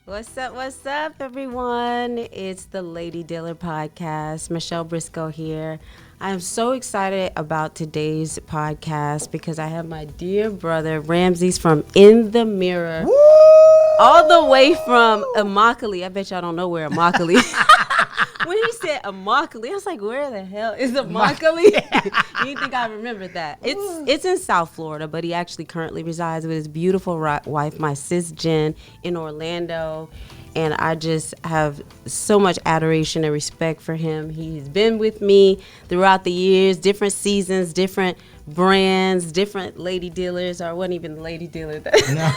What's up, everyone? It's the Lady Dealer Podcast. Michelle Briscoe here. I am so excited about today's podcast because I have my dear brother, Ramses from In the Mirror, Woo! all the way from Immokalee. I bet y'all don't know where Immokalee is. When he said Immokalee, I was like, where the hell is Immokalee? You didn't think I remembered that. It's in South Florida, but he actually currently resides with his beautiful wife, my sis Jen, in Orlando. And I just have so much adoration and respect for him. He's been with me throughout the years, different seasons, different brands, different lady dealers. Or I wasn't even the lady dealer. No.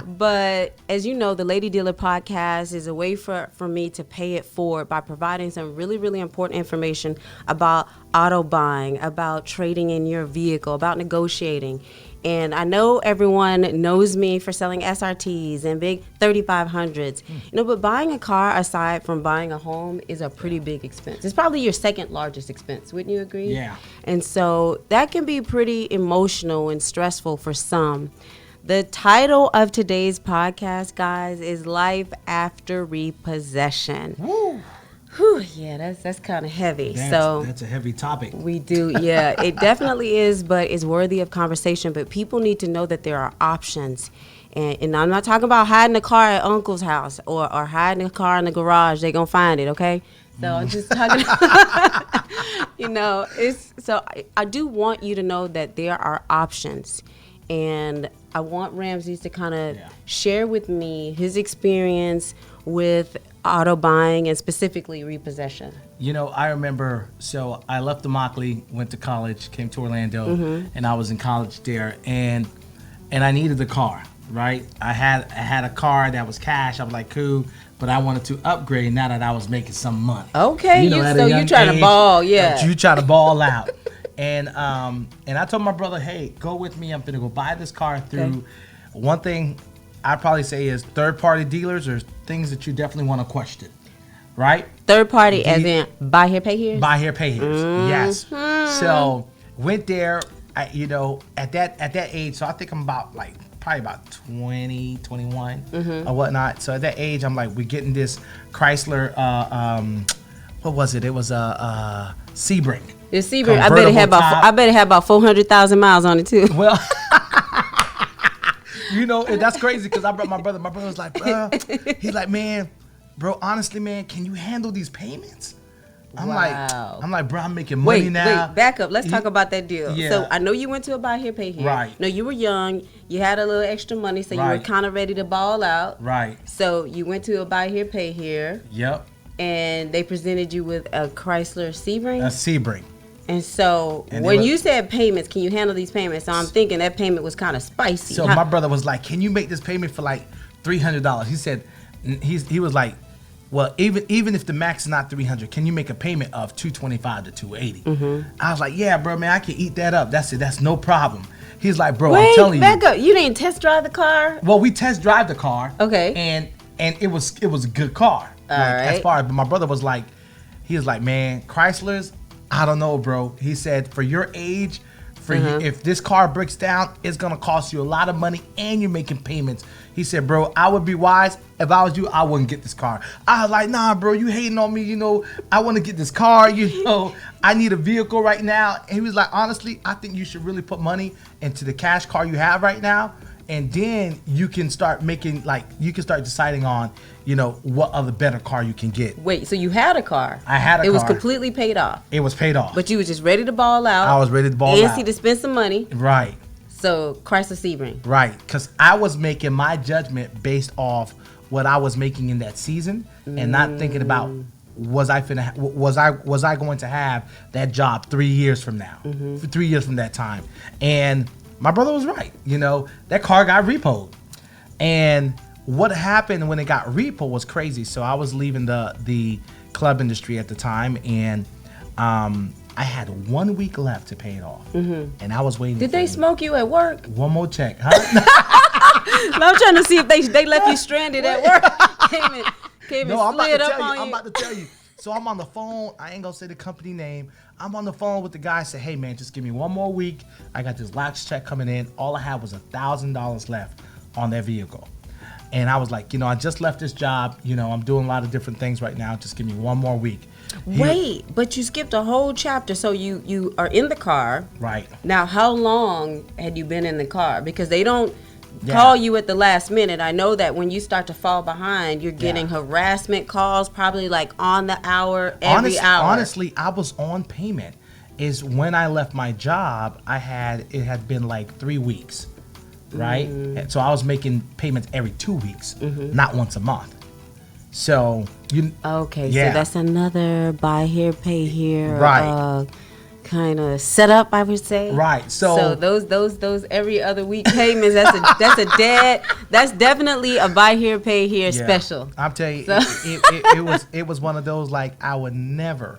But as you know, the Lady Dealer Podcast is a way for me to pay it forward by providing some really, really important information about auto buying, about trading in your vehicle, about negotiating. And I know everyone knows me for selling SRTs and big 3500s. But buying a car, aside from buying a home, is a pretty big expense. It's probably your second largest expense. Wouldn't you agree? Yeah. And so that can be pretty emotional and stressful for some. The title of today's podcast, guys, is Life After Repossession. Woo! Whew, yeah, that's kind of heavy. That's a heavy topic. We do, yeah, it definitely is, but it's worthy of conversation. But people need to know that there are options. And I'm not talking about hiding a car at uncle's house or hiding a car in the garage. They're going to find it, okay? So I'm just talking, I do want you to know that there are options. And I want Ramses to kind of share with me his experience with auto buying and specifically repossession. You know, I remember, so I left Immokalee, went to college, came to Orlando, and I was in college there, and I needed a car, right? I had a car that was cash. I was like, cool, but I wanted to upgrade now that I was making some money. Okay, so you trying to ball, yeah. You try to ball out. And I told my brother, hey, go with me. I'm going to go buy this car through. One thing I'd probably say is third-party dealers are things that you definitely want to question, right? Third party as in buy here, pay here? Buy here, pay here. Yes. So went there, at that age, so I think I'm probably about 20, 21 or whatnot. So at that age, I'm like, we're getting this Chrysler, what was it? It was a Sebring. The Sebring, I bet it had about 400,000 miles on it too. Well, and that's crazy because I brought my brother. My brother was like, bro, he's like, man, bro, honestly, man, can you handle these payments? I'm like, bro, I'm making money now. Wait, back up. Let's talk about that deal. Yeah. So I know you went to a buy here, pay here. Right. No, you were young. You had a little extra money, so you were kind of ready to ball out. Right. So you went to a buy here, pay here. Yep. And they presented you with a Chrysler Sebring? A Sebring. And so when you said payments, can you handle these payments? So I'm thinking that payment was kind of spicy. So my brother was like, can you make this payment for like $300? He said, he was like, well, even if the max is not 300, can you make a payment of 225 to 280? I was like, yeah, bro, man, I can eat that up. That's it. That's no problem. He's like, bro, I'm telling you. Wait, back up. You didn't test drive the car? Well, we test drive the car. Okay. And it was a good car. All right. But my brother was like, man, Chryslers, I don't know, bro. He said, for your age, if this car breaks down, it's gonna cost you a lot of money and you're making payments. He said, bro, I would be wise. If I was you, I wouldn't get this car. I was like, nah, bro, you hating on me. I want to get this car. I need a vehicle right now. And he was like, honestly, I think you should really put money into the cash car you have right now. And then you can start deciding on, what other better car you can get. Wait, so you had a car? I had a car. It was completely paid off? It was paid off. But you were just ready to ball out? I was ready to ball out. Antsy to spend some money? Right. So Chrysler Sebring? Right, because I was making my judgment based off what I was making in that season and not thinking about was I going to have that job 3 years from now, 3 years from that time. And my brother was right. That car got repoed. And what happened when it got repo was crazy. So I was leaving the club industry at the time, and I had 1 week left to pay it off. And I was waiting. Did they smoke you at work? One more check, huh? I'm trying to see if they left you stranded at work. Came No, and slid up on you. I'm about to tell you. So I'm on the phone. I ain't gonna say the company name. I'm on the phone with the guy. Say, hey man, just give me 1 more week. I got this lax check coming in. All I had was $1,000 left on that vehicle. And I was like, I just left this job. I'm doing a lot of different things right now. Just give me one more week. Wait, but you skipped a whole chapter. So you are in the car. Right. Now, how long had you been in the car? Because they don't call you at the last minute. I know that when you start to fall behind, you're getting harassment calls, probably like on the hour, every hour. Honestly, I was on payment. Is when I left my job, it had been like 3 weeks, right? And so I was making payments every 2 weeks, not once a month. So so that's another buy here, pay here, right? Kind of setup, I would say. Right. So those every other week payments. That's definitely a buy here, pay here special. I'm telling you, it was one of those, like, I would never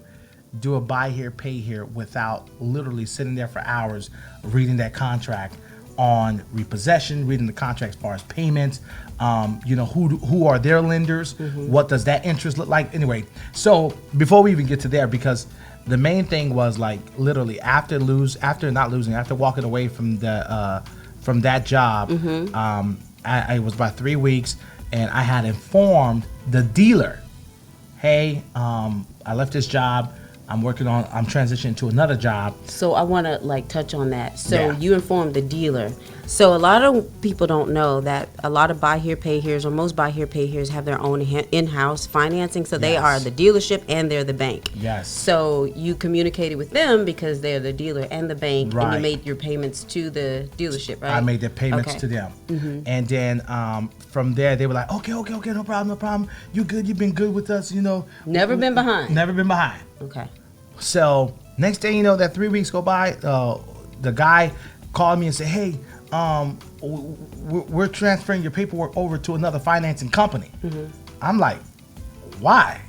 do a buy here, pay here without literally sitting there for hours reading that contract on repossession, reading the contract as far as payments, who are their lenders, what does that interest look like. Anyway, so before we even get to there, because the main thing was, like, literally after walking away from that job, I was about 3 weeks, and I had informed the dealer, hey, I left this job. I'm transitioning to another job. So I want to touch on that. So you informed the dealer. So a lot of people don't know that a lot of buy here, pay here's, or most buy here, pay here's have their own in-house financing. So they are the dealership and they're the bank. Yes. So you communicated with them because they're the dealer and the bank, and you made your payments to the dealership, right? I made the payments to them. And then from there, they were like, okay, no problem. You good? You've been good with us, Never been behind. Never been behind. Okay. So next thing you know, that 3 weeks go by, the guy called me and said, hey, we're transferring your paperwork over to another financing company. I'm like, why?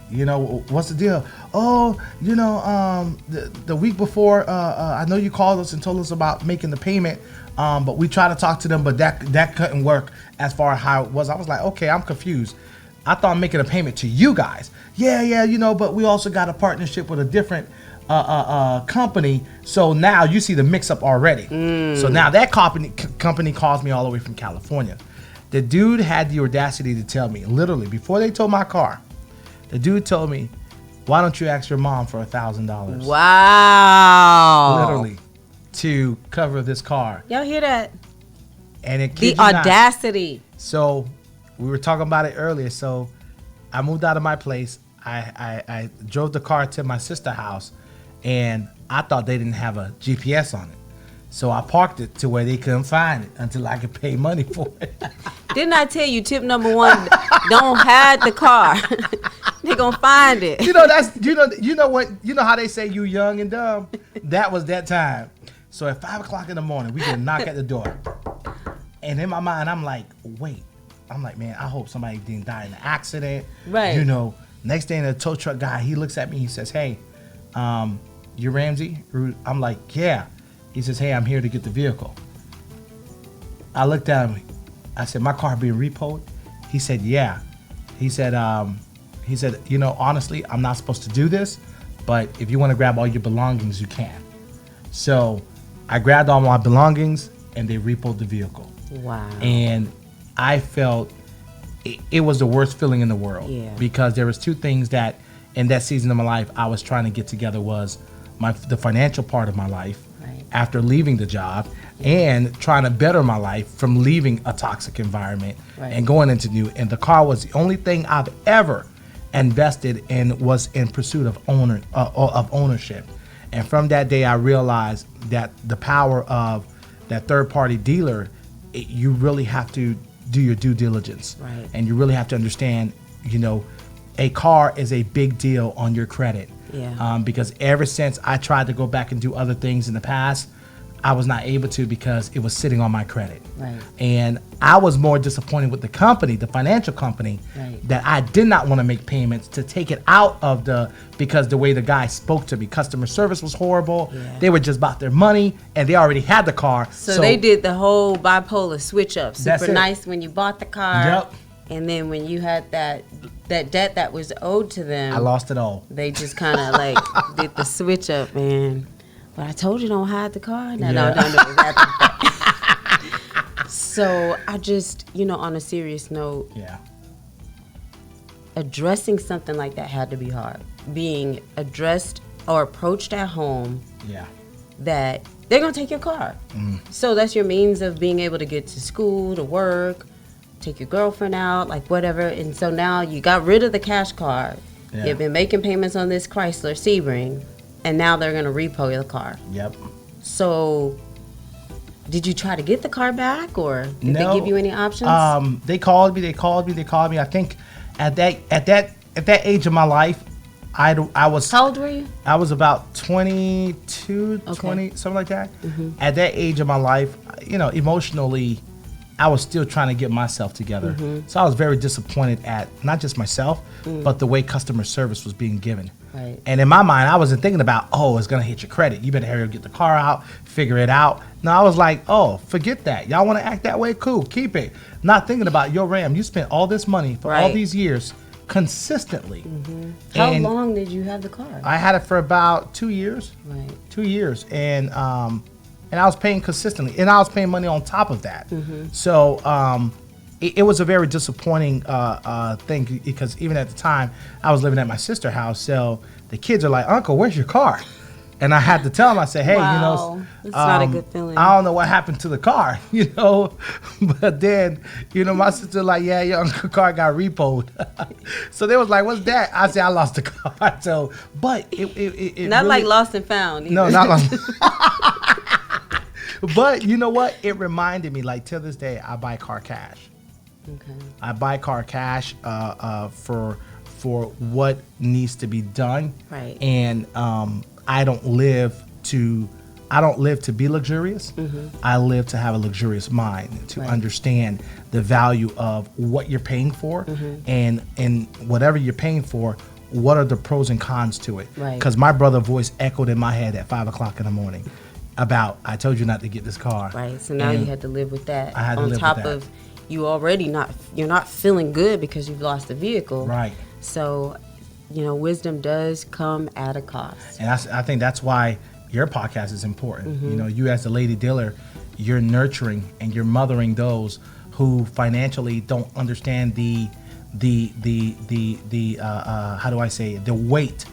What's the deal? Oh, the week before, I know you called us and told us about making the payment, but we tried to talk to them, but that couldn't work as far as how it was. I was like, okay, I'm confused. I thought I'm making a payment to you guys. Yeah, but we also got a partnership with a different company. So now you see the mix-up already. So now that company calls me all the way from California. The dude had the audacity to tell me, literally, before they towed my car, the dude told me, why don't you ask your mom for $1,000? Wow. Literally, to cover this car. Y'all hear that? And it the audacity. So we were talking about it earlier. So I moved out of my place. I drove the car to my sister's house, and I thought they didn't have a GPS on it. So I parked it to where they couldn't find it until I could pay money for it. Didn't I tell you tip number 1, don't hide the car. They're going to find it. You know how they say you young and dumb? That was that time. So at 5 o'clock in the morning, we get a knock at the door. And in my mind, I'm like, wait. I'm like, man, I hope somebody didn't die in an accident. Right. Next day, the tow truck guy, he looks at me, he says, hey, you Ramsey? I'm like, yeah. He says, hey, I'm here to get the vehicle. I looked at him. I said, my car being repoed? He said, yeah. He said, honestly, I'm not supposed to do this, but if you want to grab all your belongings, you can. So I grabbed all my belongings, and they repoed the vehicle. Wow. And I felt it was the worst feeling in the world. Yeah. Because there was two things that in that season of my life I was trying to get together was the financial part of my life after leaving the job, and trying to better my life from leaving a toxic environment and going into new. And the car was the only thing I've ever invested in, was in pursuit of ownership. And from that day, I realized that the power of that third-party dealer, you really have to do your due diligence, and you really have to understand, a car is a big deal on your credit. Because ever since I tried to go back and do other things in the past, I was not able to because it was sitting on my credit. And I was more disappointed with the company, the financial company, that I did not want to make payments to take it out of because the way the guy spoke to me, customer service was horrible. They were just about their money, and they already had the car. So they did the whole bipolar switch up. Super nice when you bought the car. And then when you had that debt that was owed to them, I lost it all. They just kind of did the switch up, man. But I told you don't hide the car. No. So I just, on a serious note, Yeah. addressing something like that had to be hard. Being addressed or approached at home Yeah. that they're going to take your car. So that's your means of being able to get to school, to work, take your girlfriend out, like whatever. And so now you got rid of the cash card. Yeah. You've been making payments on this Chrysler Sebring, and now they're going to repo your car. Yep. So did you try to get the car back, or did No. they give you any options? They called me. I think at that age of my life, I was. How old were you? I was about 22, Okay. 20, something like that. At that age of my life, emotionally, I was still trying to get myself together. So I was very disappointed at not just myself, but the way customer service was being given. Right. And in my mind, I wasn't thinking about, it's going to hit your credit. You better hurry up, get the car out, figure it out. No, I was like, forget that. Y'all want to act that way? Cool, keep it. Not thinking about, Ram, you spent all this money for all Right. these years consistently. How And long did you have the car? I had it for about 2 years. Right. 2 years. And I was paying consistently. And I was paying money on top of that. So it was a very disappointing thing, because even at the time, I was living at my sister's house. So the kids are like, Uncle, where's your car? And I had to tell them, I said, hey, Wow. It's not a good feeling. I don't know what happened to the car, But then, my sister like, yeah, your uncle car got repoed. So they was like, what's that? I said, I lost the car. So, but it Not really, like lost and found either. no, not lost. But you know what? It reminded me, like, till this day, I buy car cash. Okay. I buy car cash for what needs to be done. Right. And I don't live to be luxurious. I live to have a luxurious mind, to Right. understand the value of what you're paying for, and whatever you're paying for, what are the pros and cons to it? Right. Because my brother's voice echoed in my head at 5:00 in the morning about, I told you not to get this car. Right. So now And you had to live with that. I had to on live with top that. of you already you're not feeling good because you've lost the vehicle. Right. So, wisdom does come at a cost. And I think that's why your podcast is important. You as a lady dealer, you're nurturing and you're mothering those who financially don't understand the how do I say it, the weight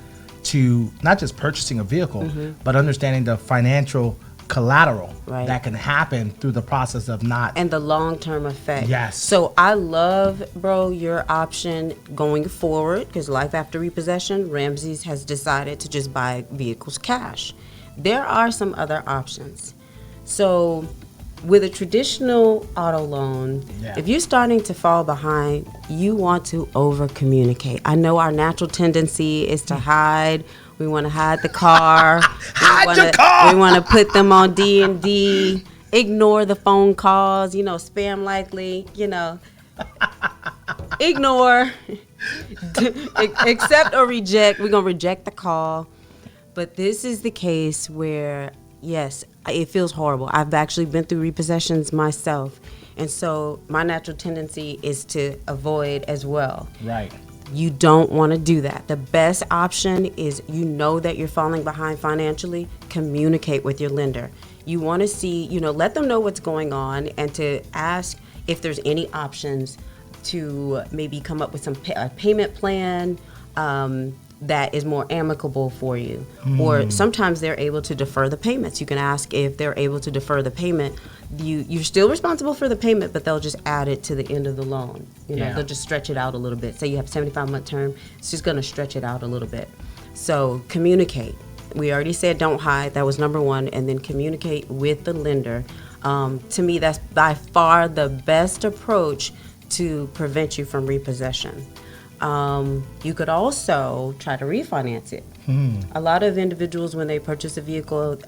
to not just purchasing a vehicle, but understanding the financial collateral Right. that can happen through the process of not. And the long-term effect. Yes. So I love, bro, your option going forward, because life after repossession, Ramsey's has decided to just buy vehicles cash. There are some other options. So with a traditional auto loan, Yeah. if you're starting to fall behind, you want to over-communicate. I know our natural tendency is to hide. We want to hide the car. Hide your car! We want to put them on D&D. Ignore the phone calls, spam likely, Ignore. Accept or reject. We're going to reject the call. But this is the case where, yes, it feels horrible. I've actually been through repossessions myself. And so my natural tendency is to avoid as well. Right. You don't want to do that. The best option is, that you're falling behind financially, communicate with your lender. You want to see, let them know what's going on, and to ask if there's any options to maybe come up with some a payment plan that is more amicable for you. Or sometimes they're able to defer the payments. You can ask if they're able to defer the payment. You're still responsible for the payment, but they'll just add it to the end of the loan. Yeah. They'll just stretch it out a little bit. Say you have a 75-month term, it's just going to stretch it out a little bit. So communicate. We already said don't hide. That was number one. And then communicate with the lender. To me, that's by far the best approach to prevent you from repossession. You could also try to refinance it. A lot of individuals, when they purchase a vehicle,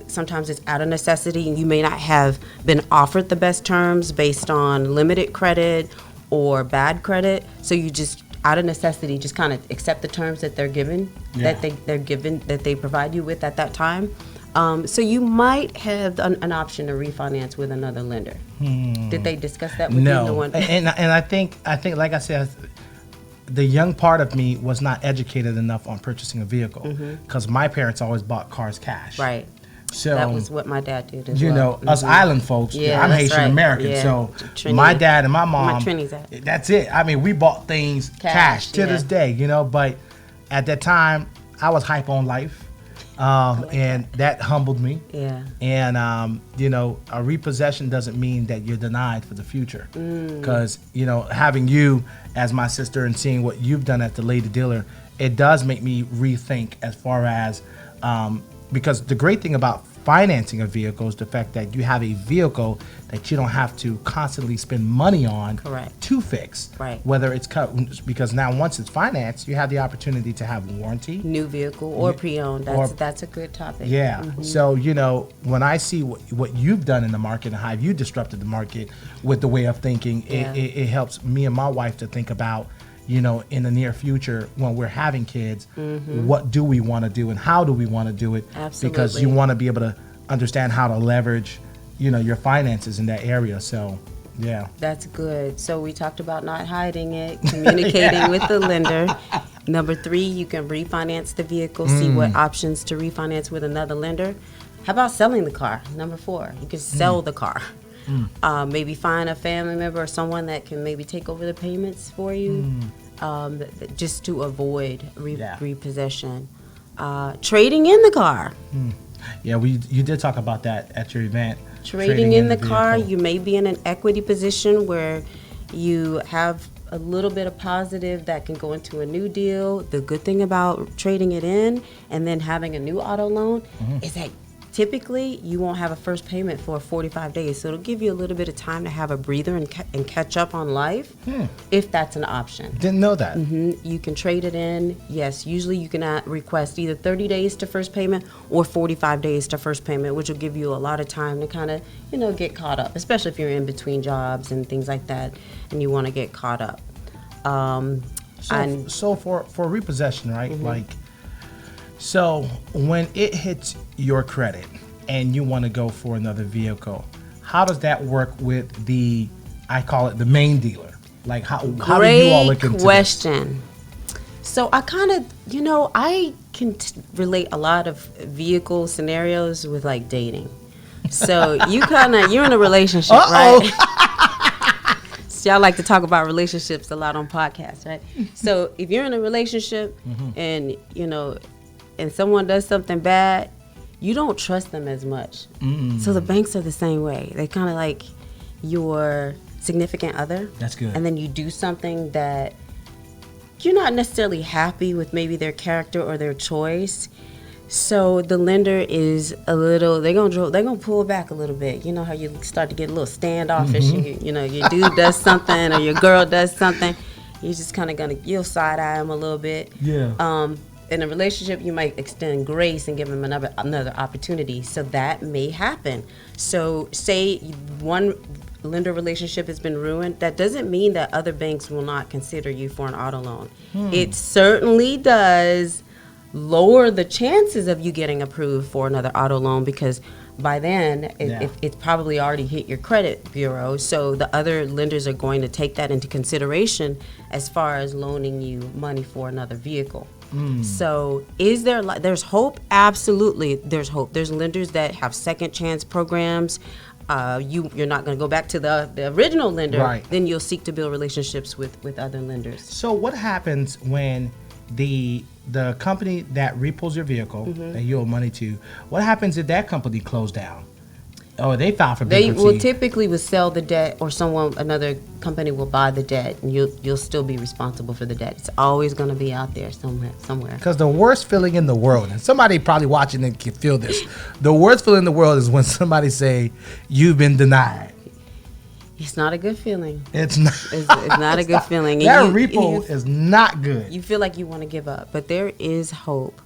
sometimes it's out of necessity, and you may not have been offered the best terms based on limited credit or bad credit. So you just, out of necessity, just kind of accept the terms that they're given, that they provide you with at that time. So you might have an option to refinance with another lender. Did they discuss that with you? No. And I think like I said, the young part of me was not educated enough on purchasing a vehicle, because my parents always bought cars cash. Right. So that was what my dad did as you well. know, us island folks. Yeah, I'm that's Haitian right. American, Yeah. so Trinity. my dad and my mom. Trinity's at. That's it. I mean, we bought things cash to this day, you know. But at that time, I was hype on life, and that humbled me. Yeah. And you know, a repossession doesn't mean that you're denied for the future, because you know, having you as my sister and seeing what you've done at the Lady Dealer, it does make me rethink as far as because the great thing about financing a vehicle is the fact that you have a vehicle that you don't have to constantly spend money on. Correct. To fix. Right. Whether it's because now once it's financed, you have the opportunity to have warranty. New vehicle or pre-owned. That's a good topic. Yeah. So, you know, when I see what you've done in the market and how you disrupted the market with the way of thinking, it helps me and my wife to think about, you know, in the near future when we're having kids, what do we want to do and how do we want to do it? Absolutely. Because you want to be able to understand how to leverage, you know, your finances in that area. So, yeah. That's good. So we talked about not hiding it, communicating with the lender. Number 3, you can refinance the vehicle, see what options to refinance with another lender. How about selling the car? Number 4, you can sell the car. Maybe find a family member or someone that can maybe take over the payments for you, just to avoid repossession. Trading in the car. Yeah, you did talk about that at your event. Trading in the car, you may be in an equity position where you have a little bit of positive that can go into a new deal. The good thing about trading it in and then having a new auto loan is that typically you won't have a first payment for 45 days. So it'll give you a little bit of time to have a breather and catch up on life, if that's an option. Didn't know that. You can trade it in. Yes, usually you can request either 30 days to first payment or 45 days to first payment, which will give you a lot of time to kind of, you know, get caught up, especially if you're in between jobs and things like that and you want to get caught up. So for repossession, right? Like, so when it hits your credit and you want to go for another vehicle, how does that work with I call it the main dealer? Like how do you all look into this? Great question. So I kind of, you know, I can relate a lot of vehicle scenarios with like dating. So you're in a relationship, right? So y'all like to talk about relationships a lot on podcasts, right? So if you're in a relationship and, you know, and someone does something bad, you don't trust them as much. So the banks are the same way. They kind of like your significant other. That's good. And then you do something that you're not necessarily happy with, maybe their character or their choice. So the lender is they're gonna pull back a little bit. You know how you start to get a little standoffish. You know, your dude does something or your girl does something. You're just kind of you'll side eye them a little bit. Yeah. In a relationship, you might extend grace and give them another opportunity. So that may happen. So say one lender relationship has been ruined, that doesn't mean that other banks will not consider you for an auto loan. It certainly does lower the chances of you getting approved for another auto loan, because by then it's probably already hit your credit bureau. So the other lenders are going to take that into consideration as far as loaning you money for another vehicle. So is there's hope? Absolutely, there's hope. There's lenders that have second chance programs. You're not going to go back to the original lender. Right. Then you'll seek to build relationships with other lenders. So what happens when the company that repos your vehicle that you owe money to, what happens if that company closed down? Oh, they file for bankruptcy. They will typically sell the debt, or another company will buy the debt, and you'll still be responsible for the debt. It's always going to be out there somewhere. Because the worst feeling in the world, and somebody probably watching and can feel this, the worst feeling in the world is when somebody say, you've been denied. It's not a good feeling. It's not. It's not a good feeling. That repo is not good. You feel like you want to give up, but there is hope.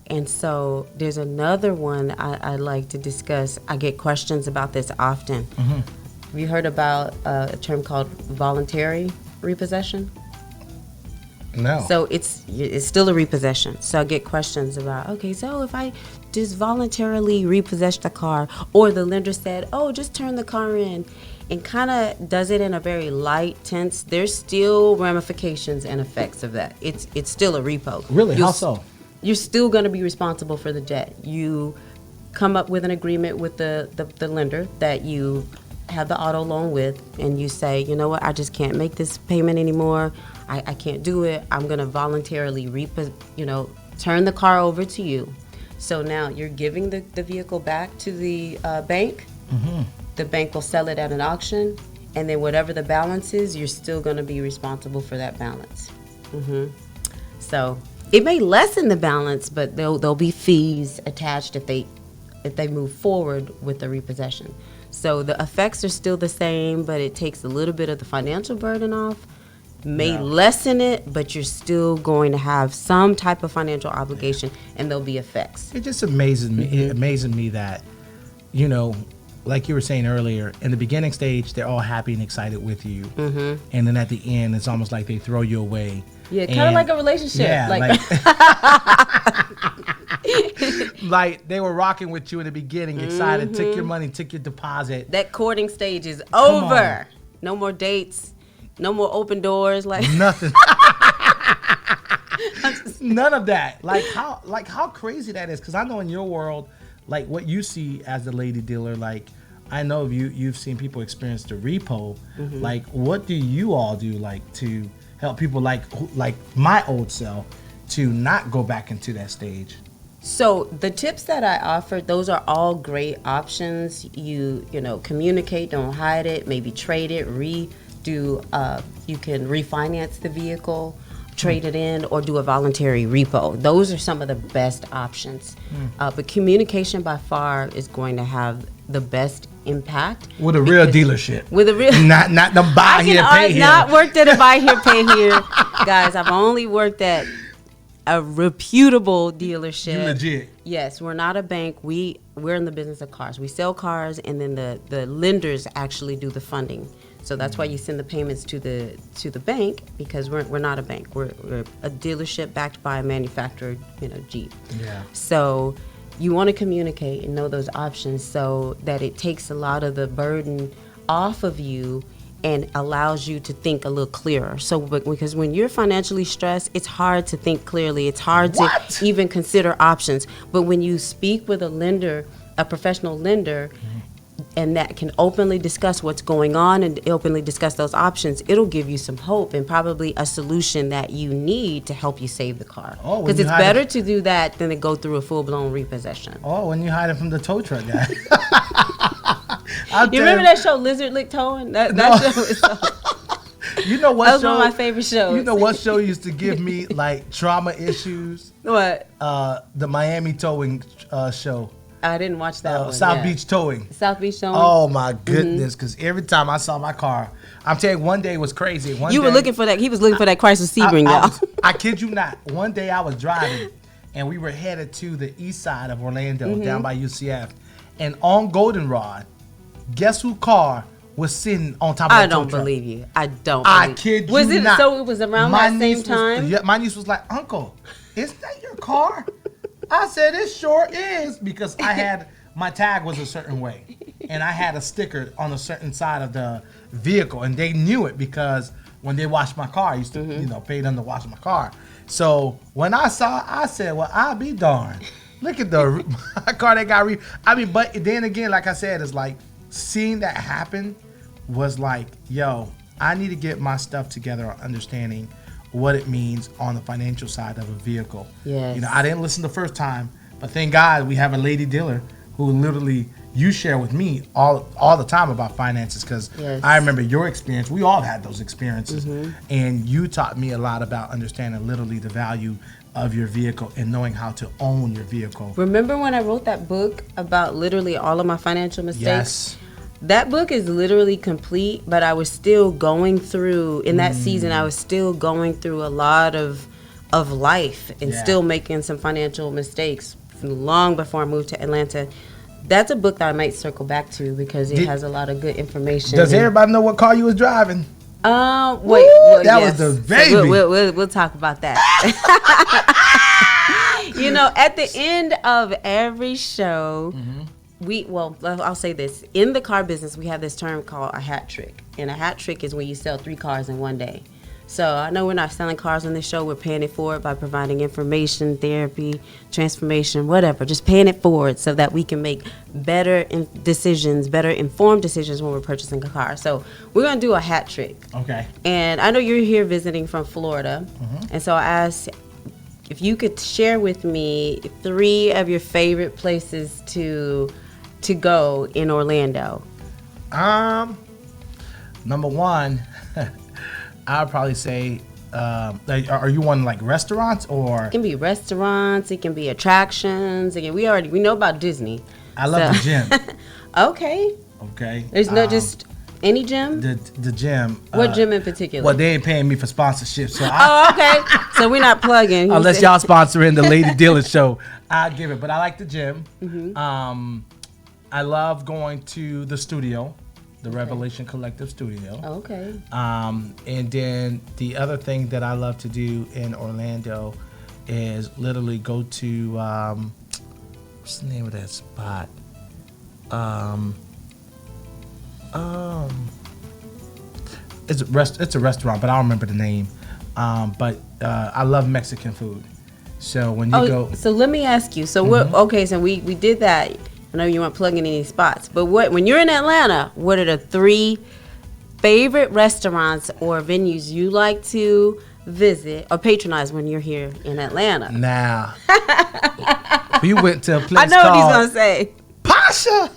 And so there's another one I'd like to discuss. I get questions about this often. Have you heard about a term called voluntary repossession? No. So it's still a repossession. So I get questions about, okay, so if I just voluntarily repossess the car, or the lender said, oh, just turn the car in, and kind of does it in a very light tense, there's still ramifications and effects of that. It's still a repo. Really? How so? You're still going to be responsible for the debt. come up with an agreement with the lender that you have the auto loan with, and you say, you know what, I just can't make this payment anymore. I can't do it. I'm going to voluntarily turn the car over to you. So now you're giving the vehicle back to the bank. Mm-hmm. The bank will sell it at an auction, and then whatever the balance is, you're still going to be responsible for that balance. Mm-hmm. So it may lessen the balance, but there'll be fees attached if they move forward with the repossession. So the effects are still the same, but it takes a little bit of the financial burden off. May lessen it, but you're still going to have some type of financial obligation, and there'll be effects. It just amazes me. It amazes me that, like you were saying earlier, in the beginning stage, they're all happy and excited with you, and then at the end, it's almost like they throw you away. Yeah, kind of like a relationship. Yeah, like they were rocking with you in the beginning, excited, took your money, took your deposit. That courting stage is over. No more dates. No more open doors, nothing. None of that. Like how crazy that is. Because I know in your world, like what you see as the lady dealer, like I know you've seen people experience the repo. Like what do you all do, like to help people like my old self to not go back into that stage? So the tips that I offered, those are all great options. You communicate, don't hide it, maybe trade it, you can refinance the vehicle, trade it in, or do a voluntary repo. Those are some of the best options. But communication by far is going to have the best impact. With a real dealership. With a real not the buy here, pay here. I've not worked at a buy here, pay here. Guys, I've only worked at a reputable dealership. You legit. Yes, we're not a bank. We're in the business of cars. We sell cars, and then the lenders actually do the funding. So that's why you send the payments to the bank, because we're not a bank. We're a dealership backed by a manufacturer, Jeep. Yeah. So you want to communicate and know those options so that it takes a lot of the burden off of you and allows you to think a little clearer. So because when you're financially stressed, it's hard to think clearly. It's hard to even consider options. But when you speak with a lender, a professional lender, and that can openly discuss what's going on and openly discuss those options, it'll give you some hope and probably a solution that you need to help you save the car. Because it's better to do that than to go through a full-blown repossession. Oh, when you hide it from the tow truck guy. You remember that show, Lizard Lick Towing? That show is so... You know what? That was one of my favorite shows. You know what show used to give me like trauma issues? What? The Miami Towing show. I didn't watch that one. South Beach Towing. South Beach Towing. Oh my goodness! Because every time I saw my car, I'm telling you, one day was crazy. You were looking for that. He was looking for that Chrysler Sebring, y'all. I kid you not. One day I was driving, and we were headed to the east side of Orlando, down by UCF, and on Goldenrod, guess whose car was sitting on top of the tow truck? I don't believe you. I don't. I kid you not. So it was around that same time? Yeah, my niece was like, "Uncle, is that your car?" I said, "It sure is," because I had my tag was a certain way, and I had a sticker on a certain side of the vehicle, and they knew it because when they washed my car, I used to pay them to wash my car. So when I saw, I said, "Well, I'll be darned. Look at the car that got but then again, like I said, it's like seeing that happen was like, yo, I need to get my stuff together on understanding what it means on the financial side of a vehicle. Yes. I didn't listen the first time, but thank God we have a lady dealer who literally you share with me all the time about finances, because I remember your experience. We all had those experiences, and you taught me a lot about understanding literally the value of your vehicle and knowing how to own your vehicle. Remember when I wrote that book about literally all of my financial mistakes? Yes. That book is literally complete, but I was still going through, in that season, I was still going through a lot of life and still making some financial mistakes long before I moved to Atlanta. That's a book that I might circle back to because it has a lot of good information. Does everybody know what car you was driving? Wait. Well, that was the baby. So we'll talk about that. At the end of every show, I'll say this. In the car business, we have this term called a hat trick. And a hat trick is when you sell 3 cars in one day. So I know we're not selling cars on this show. We're paying it forward by providing information, therapy, transformation, whatever. Just paying it forward so that we can make better informed decisions when we're purchasing a car. So we're going to do a hat trick. Okay. And I know you're here visiting from Florida. And so I asked if you could share with me 3 of your favorite places to go in Orlando. Number one, I'd probably say, are you wanting like restaurants or? It can be restaurants. It can be attractions. Again, we know about Disney. I love the gym. Okay. Okay. There's no just any gym. The gym. What gym in particular? Well, they ain't paying me for sponsorship, so. Okay. So we're not plugging. Unless y'all sponsoring the Lady Dealer show, I'll give it. But I like the gym. I love going to the studio. The Revelation Collective Studio. Okay. And then the other thing that I love to do in Orlando is literally go to what's the name of that spot? It's a restaurant, but I don't remember the name. But I love Mexican food. So when you go, so let me ask you. So what? Okay, so we did that. I know you weren't plugging any spots, but when you're in Atlanta, what are the 3 favorite restaurants or venues you like to visit or patronize when you're here in Atlanta? Now, we went to a place I know called what he's gonna say. Pasha.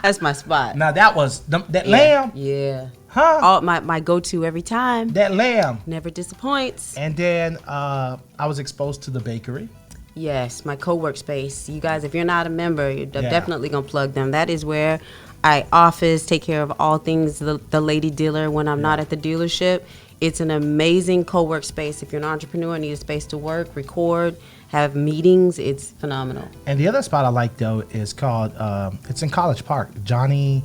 That's my spot. Now that was that lamb. Yeah. Huh? My go-to every time. That lamb. Never disappoints. And then I was exposed to the bakery. Yes, my co-work space. You guys, if you're not a member, you're definitely going to plug them. That is where I take care of all things the Lady Dealer when I'm not at the dealership. It's an amazing co-work space. If you're an entrepreneur and need a space to work, record, have meetings, it's phenomenal. And the other spot I like, though, is called, it's in College Park, Johnny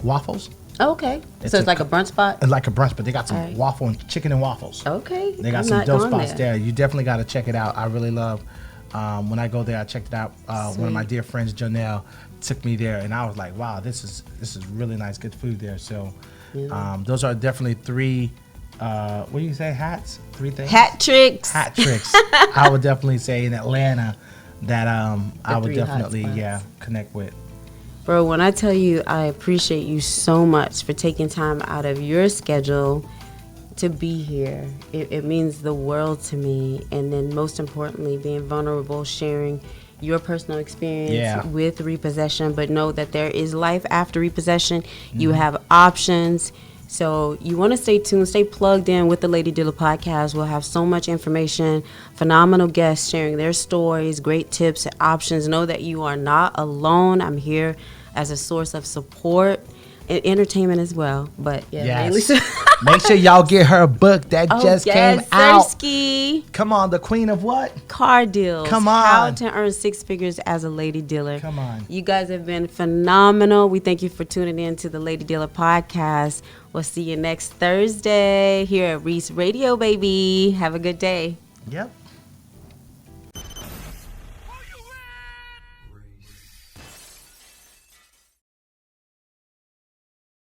Waffles. Oh, okay. So it's like a brunch spot? It's like a brunch, but they got some waffle and chicken and waffles. Okay. They got some dope spots there. You definitely got to check it out. I really love, when I go there, I checked it out. One of my dear friends, Janelle, took me there, and I was like, wow, this is really nice, good food there. So those are definitely 3, what do you say, hats? 3 things? Hat tricks. Hat tricks. I would definitely say in Atlanta that I would definitely, connect with. Bro, when I tell you I appreciate you so much for taking time out of your schedule to be here, it means the world to me. And then most importantly, being vulnerable, sharing your personal experience with repossession, but know that there is life after repossession. You have options. So you want to stay tuned, stay plugged in with the Lady Dealer podcast. We'll have so much information, phenomenal guests sharing their stories, great tips and options. Know that you are not alone. I'm here as a source of support and entertainment as well. But mainly so. Make sure y'all get her book that just came out. Sirski. Come on, the queen of what? Car deals. Come on. How to earn 6 figures as a lady dealer. Come on. You guys have been phenomenal. We thank you for tuning in to the Lady Dealer podcast. We'll see you next Thursday here at Reese Radio, baby. Have a good day. Yep.